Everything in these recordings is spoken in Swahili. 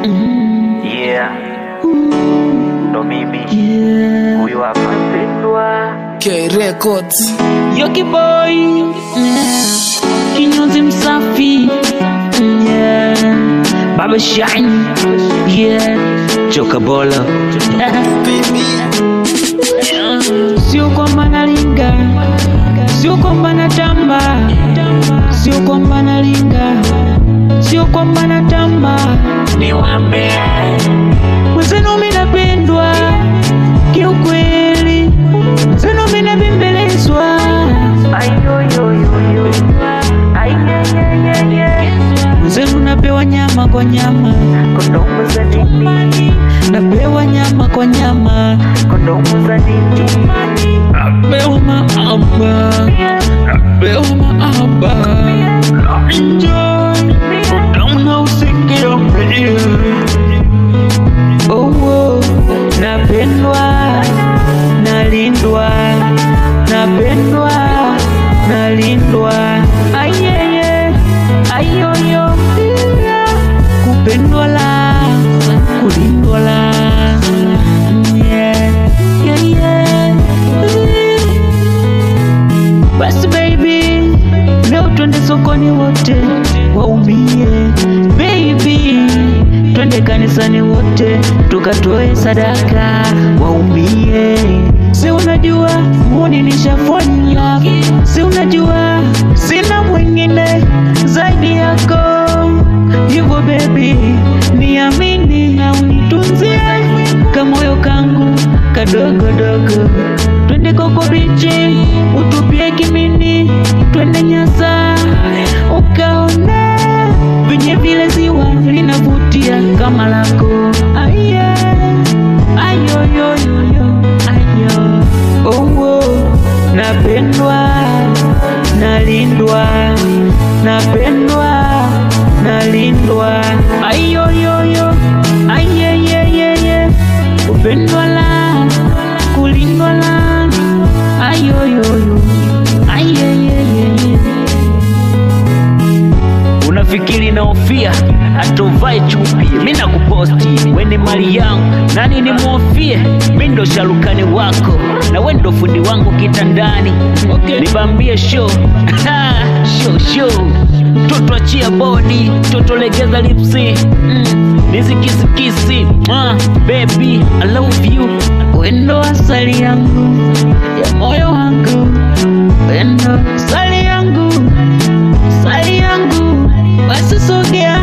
Yeah, ndo mimi huyu hapa mpendwa K Records Yoki boy kinyozi msafi Baba Shine Choka Bolo Sio kwamba nalinga, sio kwamba natamba, sio kwamba nalinga, sio kwamba natamba. Niwaambie mwenzenu mimi napendwa kiukweli, mwenzenu mimi nabembelezwa. Mwenzenu napewa nyama kwa nyama, kondomu za nini? napewa nyama kwa nyama, Kondomu za nini? napewa maaba, napewa maaba. Enjoy, utaona usikia mbele. Oh, napendwa, nalindwa, napendwa, nalindwa. Ayeye, ayoyo, kupendwa la, kulindwa la. Basi baby, leo twende sokoni wote waumie. Baby, twende kanisani wote tukatoe sadaka waumie. Si unajua muni nishafanya, si unajua sina mwingine zaidi yako. Hivyo baby, niamini na unitunzie kamoyo kangu kadogo dogo. Twende Koko bichi, utupie Kimini, twende Nyasa ukaone venye vile ziwa linavutia kama lako. Aye, ayo yo yo yo, ayo. Oh, napendwa, nalindwa, napendwa, nalindwa. Ayo yo yo, aye ye ye ye, kupendwa la, kulindwa la. Ayo yo yo, aye ye ye. Unafikiri naofia atovai chupi, mimi nakuposti wene mali yangu, nani ni muofie? Mimi ndo sharukani wako na wewe ndo fundi wangu kitandani. Okay, nibambie show show toto achia body, toto legeza lipsi, nizikisikisi. Baby I love you, wendo asali yangu ya moyo wangu, wendo asali yangu, asali yangu. Basi sogea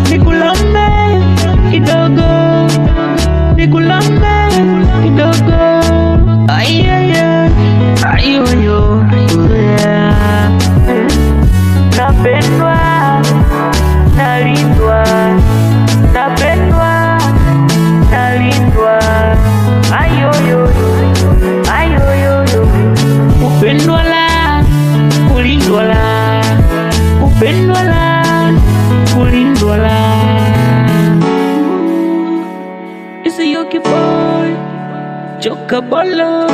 nikulambe kidogo, nikulambe kidogo. Ayaya, ayoyo, yeah. Napendwa, nalindwa, napendwa, nalindwa. Ayoyo, ayoyo, kupendwa la, kulindwa la, kupendwa la, kulindwa la. Isi Yoki boy, Choka Bolo,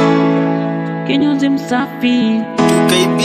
kinyozi msafi KB